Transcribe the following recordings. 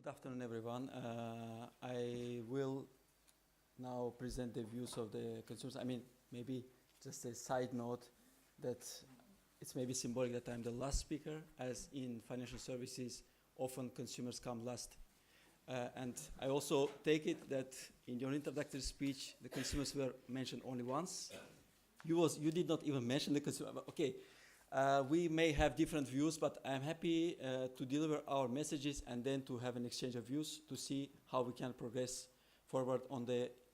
afternoon, everyone. I will now present the views of the consumers. I mean, maybe just a side note that it's maybe symbolic that I'm the last speaker, as in financial services, often consumers come last. And I also take it that in your introductory speech, the consumers were mentioned only once. You did not even mention the consumer. Okay, we may have different views, but I'm happy to deliver our messages and then to have an exchange of views to see how we can progress forward on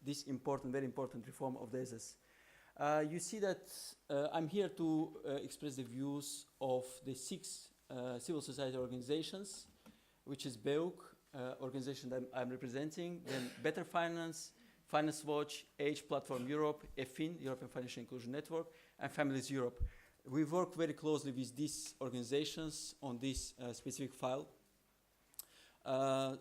this important, very important reform of the ESAs. You see that I'm here to express the views of the 6 civil society organizations, which is BEUC, organization that I'm representing, then Better Finance, Finance Watch, Age Platform Europe, EFIN, European Financial Inclusion Network, and Families Europe. We work very closely with these organizations on this specific file.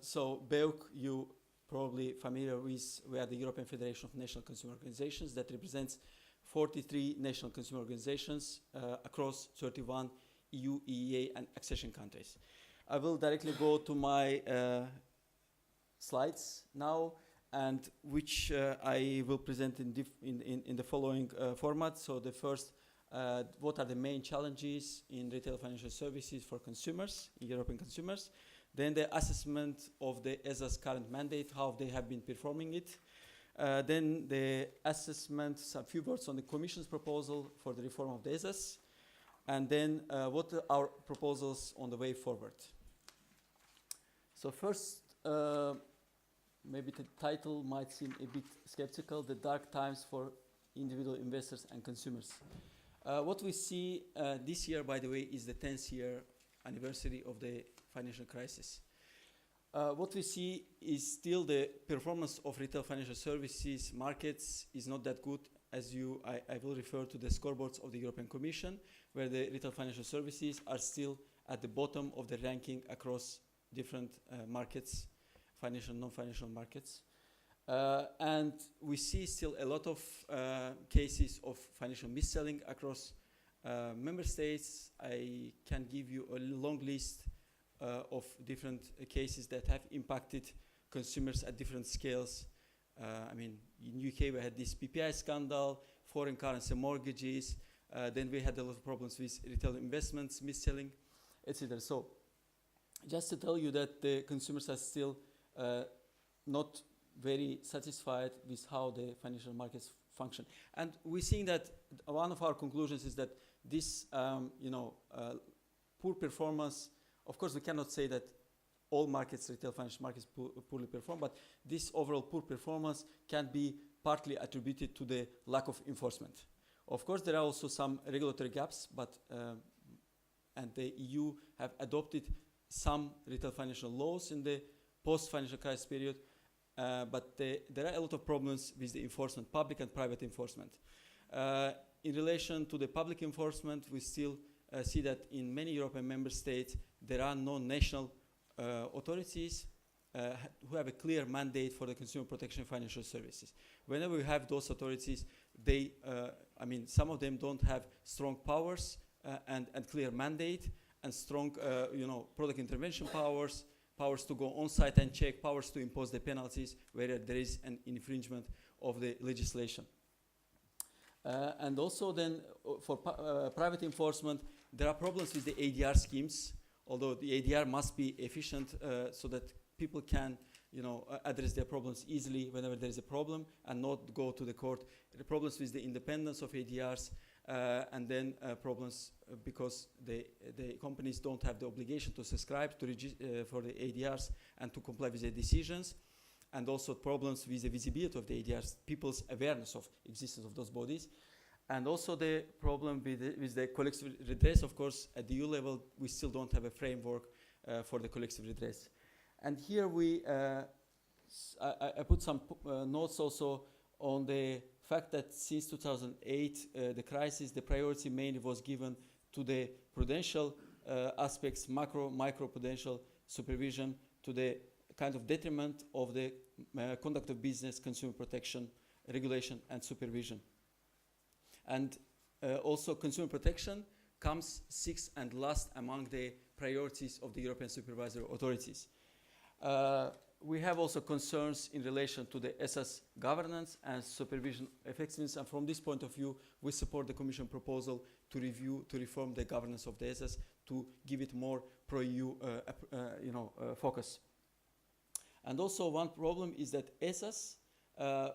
So BEUC, you probably familiar with, we are the European Federation of National Consumer Organizations that represents 43 national consumer organizations across 31 EU, EEA, and accession countries. I will directly go to my slides now, and which I will present in the following format. So the first, what are the main challenges in retail financial services for consumers, European consumers? Then the assessment of the ESA's current mandate, how they have been performing it. Then the assessment, some few words on the Commission's proposal for the reform of the ESAs. And then what are our proposals on the way forward. So first, maybe the title might seem a bit skeptical, The Dark Times for Individual Investors and Consumers. What we see this year, by the way, is the 10th year anniversary of the financial crisis. What we see is still the performance of retail financial services markets is not that good. As I will refer to the scoreboards of the European Commission, where the retail financial services are still at the bottom of the ranking across different markets, financial, non-financial markets. And we see still a lot of cases of financial mis-selling across member states. I can give you a long list of different cases that have impacted consumers at different scales. I mean, in UK we had this PPI scandal, foreign currency mortgages, then we had a lot of problems with retail investments, mis-selling, etc. So just to tell you that the consumers are still not very satisfied with how the financial markets function. And we're seeing that one of our conclusions is that this poor performance, of course we cannot say that all markets, retail financial markets poorly perform, but this overall poor performance can be partly attributed to the lack of enforcement. Of course there are also some regulatory gaps, but and the EU have adopted some retail financial laws in the post-financial crisis period, but there are a lot of problems with the enforcement, public and private enforcement. In relation to the public enforcement, we still see that in many European member states, there are no national authorities who have a clear mandate for the consumer protection financial services. Whenever we have those authorities, they, some of them don't have strong powers and clear mandate and strong, product intervention powers, powers to go on site and check, powers to impose the penalties where there is an infringement of the legislation. And also then for private enforcement, there are problems with the ADR schemes, although the ADR must be efficient so that people can address their problems easily whenever there is a problem and not go to the court. The problems with the independence of ADRs and then problems because the companies don't have the obligation to subscribe to for the ADRs and to comply with their decisions, and also problems with the visibility of the ADRs, people's awareness of existence of those bodies. And also the problem with the collective redress. Of course, at the EU level, we still don't have a framework for the collective redress. And here I put some notes also on the fact that since 2008, the crisis, the priority mainly was given to the prudential aspects, micro-prudential supervision, to the kind of detriment of the conduct of business, consumer protection, regulation, and supervision. And also consumer protection comes sixth and last among the priorities of the European supervisory authorities. We have also concerns in relation to the ESAs governance and supervision effectiveness, and from this point of view, we support the Commission proposal to reform the governance of the ESAs to give it more pro-EU focus. And also one problem is that ESAs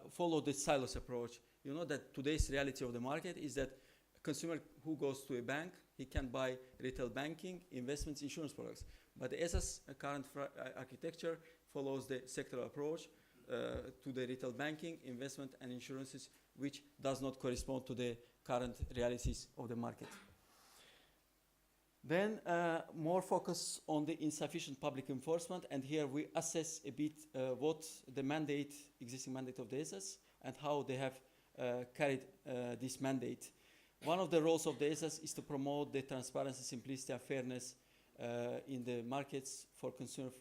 follow the silos approach. You know that today's reality of the market is that a consumer who goes to a bank, he can buy retail banking, investments, insurance products. But the ESA's current architecture follows the sectoral approach to the retail banking, investment, and insurances, which does not correspond to the current realities of the market. Then more focus on the insufficient public enforcement, and here we assess a bit what the existing mandate of the ESAs, and how they have carried this mandate. One of the roles of the ESAs is to promote the transparency, simplicity, and fairness in the markets for consumer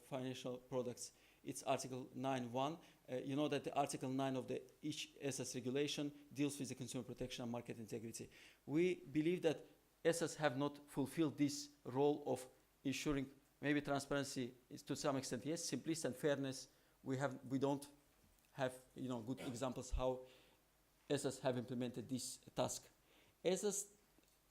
financial products. It's Article 9.1. You know that the Article 9 of the each ESAs regulation deals with the consumer protection and market integrity. We believe that ESAs have not fulfilled this role of ensuring maybe transparency is to some extent, yes, simplicity and fairness. We don't have good examples how ESAs have implemented this task. ESAs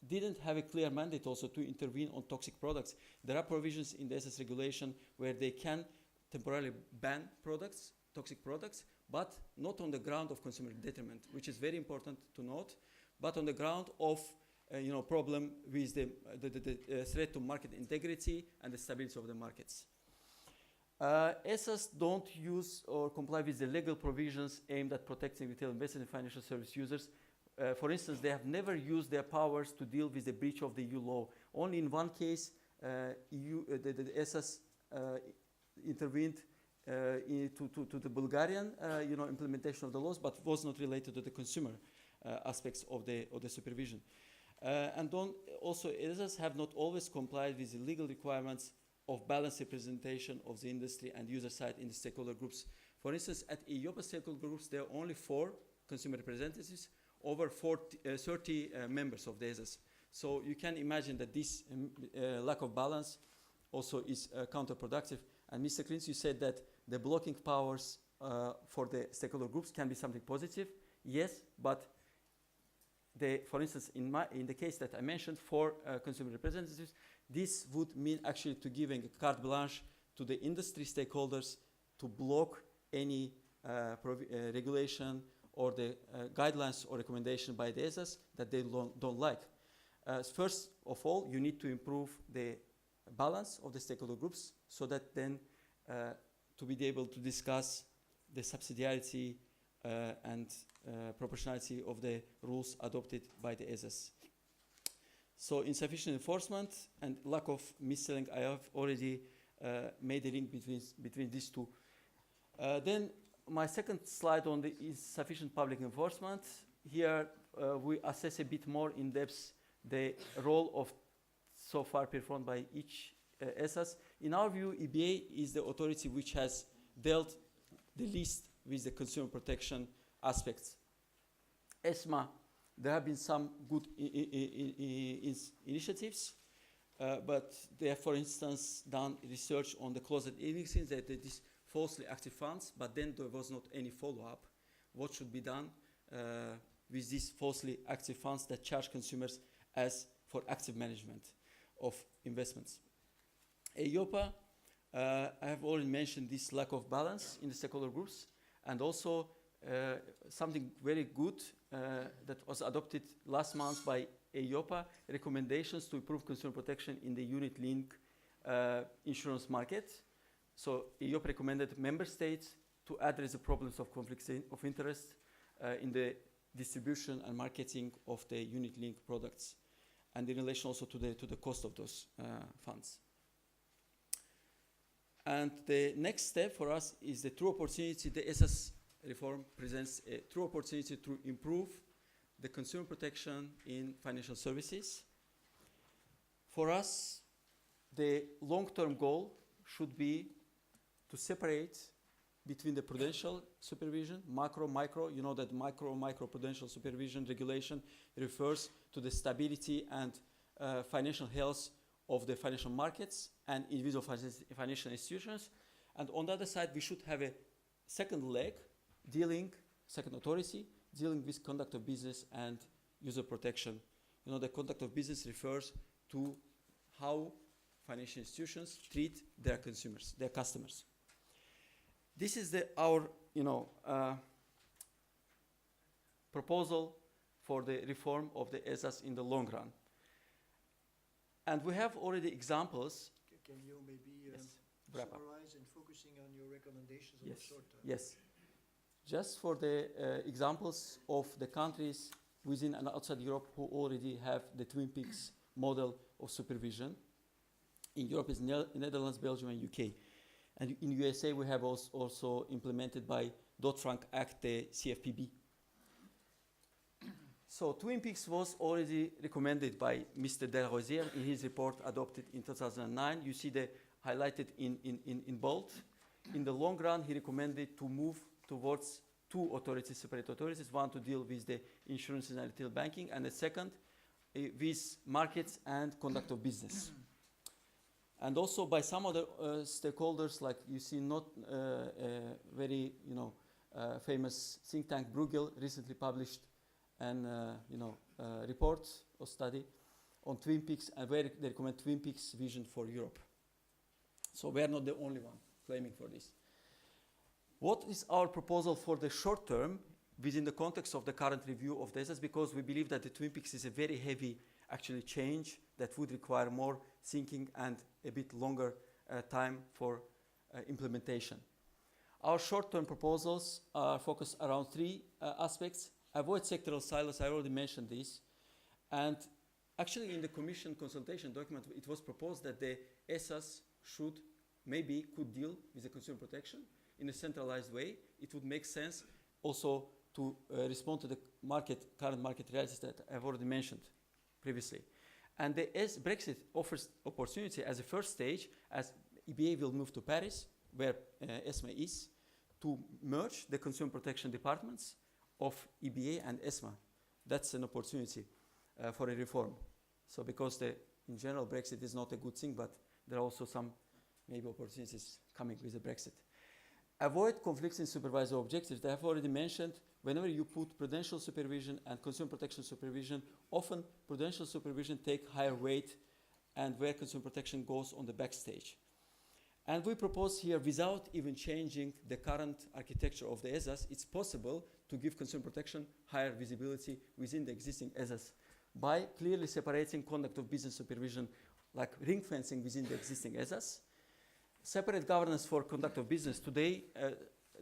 didn't have a clear mandate also to intervene on toxic products. There are provisions in the ESAs regulation where they can temporarily ban toxic products, but not on the ground of consumer detriment, which is very important to note, but on the ground of problem with the threat to market integrity and the stability of the markets. ESAs don't use or comply with the legal provisions aimed at protecting retail investors and financial service users. For instance, they have never used their powers to deal with the breach of the EU law. Only in one case, the ESAs intervened to the Bulgarian implementation of the laws, but was not related to the consumer aspects of the supervision. And also, ESAs have not always complied with the legal requirements of balanced representation of the industry and user side in the stakeholder groups. For instance, at EIOPA stakeholder groups, there are only 4 consumer representatives, over 30 members of the ESAs. So you can imagine that this lack of balance also is counterproductive. And Mr. Klintz, you said that the blocking powers for the stakeholder groups can be something positive. Yes, but for instance, in the case that I mentioned, 4 consumer representatives, this would mean actually to giving a carte blanche to the industry stakeholders to block any regulation or the guidelines or recommendation by the ESAs that they don't like. First of all, you need to improve the balance of the stakeholder groups so that then to be able to discuss the subsidiarity and proportionality of the rules adopted by the ESAs. So insufficient enforcement and lack of mis-selling, I have already made a link between these two. Then my second slide on the insufficient public enforcement. Here we assess a bit more in depth the role of so far performed by each ESAs. In our view, EBA is the authority which has dealt the least with the consumer protection aspects. ESMA, there have been some good initiatives, but they have, for instance, done research on the closed indexing that these falsely active funds, but then there was not any follow-up. What should be done with these falsely active funds that charge consumers as for active management of investments? EIOPA, I have already mentioned this lack of balance in the stakeholder groups, and also something very good that was adopted last month by EIOPA, recommendations to improve consumer protection in the unit-linked insurance market. So EIOPA recommended member states to address the problems of conflicts of interest in the distribution and marketing of the unit-linked products, and in relation also to the cost of those funds. And the next step for us is the true opportunity. The ESAs reform presents a true opportunity to improve the consumer protection in financial services. For us, the long-term goal should be to separate between the prudential supervision, macro, micro. You know that micro prudential supervision regulation refers to the stability and financial health of the financial markets and individual financial institutions. And on the other side, we should have a second leg, second authority, dealing with conduct of business and user protection. You know, the conduct of business refers to how financial institutions treat their consumers, their customers. This is our, proposal for the reform of the ESAs in the long run. And we have already examples. Can you maybe summarize and focusing on your recommendations on the short term? Yes. Just for the examples of the countries within and outside Europe who already have the Twin Peaks model of supervision. In Europe is Netherlands, Belgium, and UK. And in USA we have also implemented by Dodd-Frank Act the CFPB. So Twin Peaks was already recommended by Mr. Delrosier in his report adopted in 2009. You see the highlighted in bold. In the long run, he recommended to move towards two authorities, separate authorities, one to deal with the insurance and retail banking, and the second with markets and conduct of business. And also by some other stakeholders, like you see not very famous think tank Bruegel recently published an report or study on Twin Peaks, and where they recommend Twin Peaks vision for Europe. So we are not the only one claiming for this. What is our proposal for the short term within the context of the current review of the ESAs? Because we believe that the Twin Peaks is a very heavy actually change that would require more thinking and a bit longer time for implementation. Our short-term proposals are focused around three aspects. Avoid sectoral silos, I already mentioned this. And actually in the Commission consultation document, it was proposed that the ESAs could deal with the consumer protection in a centralized way. It would make sense also to respond to the current market realities that I've already mentioned previously. And the Brexit offers opportunity as a first stage, as EBA will move to Paris, where ESMA is, to merge the consumer protection departments of EBA and ESMA. That's an opportunity for a reform. So because in general Brexit is not a good thing, but there are also some maybe opportunities coming with the Brexit. Avoid conflicts in supervisory objectives. They have already mentioned, whenever you put prudential supervision and consumer protection supervision, often prudential supervision take higher weight, and where consumer protection goes on the backstage. And we propose here, without even changing the current architecture of the ESAs, it's possible to give consumer protection higher visibility within the existing ESAs by clearly separating conduct of business supervision, like ring fencing within the existing ESAs. Separate governance for conduct of business. Today,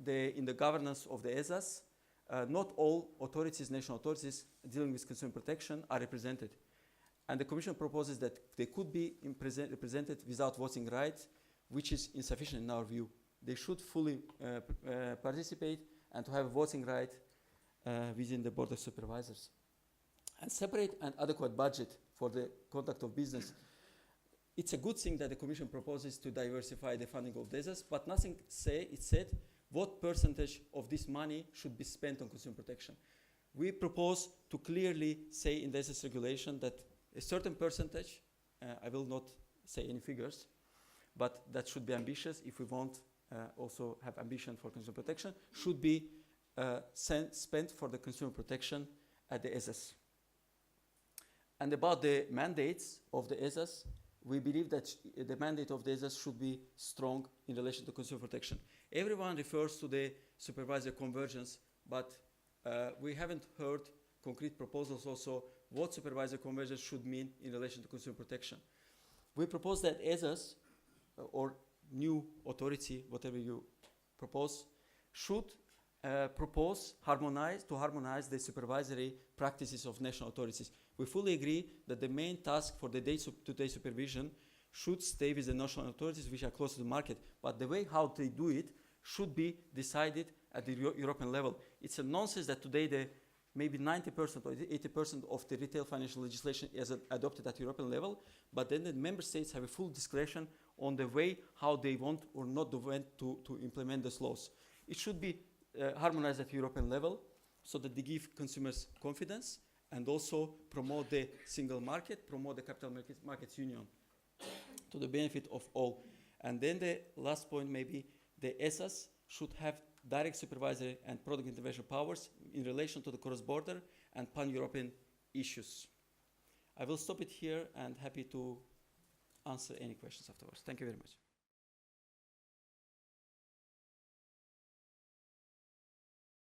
in the governance of the ESAs, not all authorities, national authorities dealing with consumer protection are represented. And the Commission proposes that they could be represented without voting rights, which is insufficient in our view. They should fully participate and to have a voting right within the Board of Supervisors. And separate and adequate budget for the conduct of business. It's a good thing that the Commission proposes to diversify the funding of ESAs, but nothing said what percentage of this money should be spent on consumer protection. We propose to clearly say in the ESAs regulation that a certain percentage, I will not say any figures, but that should be ambitious if we want also have ambition for consumer protection, should be spent for the consumer protection at the ESAs. And about the mandates of the ESAs, we believe that the mandate of the ESAs should be strong in relation to consumer protection. Everyone refers to the supervisory convergence, but we haven't heard concrete proposals also what supervisory convergence should mean in relation to consumer protection. We propose that ESAs or new authority, whatever you propose, should harmonize the supervisory practices of national authorities. We fully agree that the main task for the day-to-day supervision should stay with the national authorities which are close to the market, but the way how they do it should be decided at the European level. It's a nonsense that today maybe 90% or 80% of the retail financial legislation is adopted at European level, but then the member states have a full discretion on the way how they want or not want to implement these laws. It should be harmonized at European level so that they give consumers confidence and also promote the single market, promote the capital markets union to the benefit of all. And then the last point maybe the ESAs should have direct supervisory and product intervention powers in relation to the cross-border and pan-European issues. I will stop it here and happy to answer any questions afterwards. Thank you very much.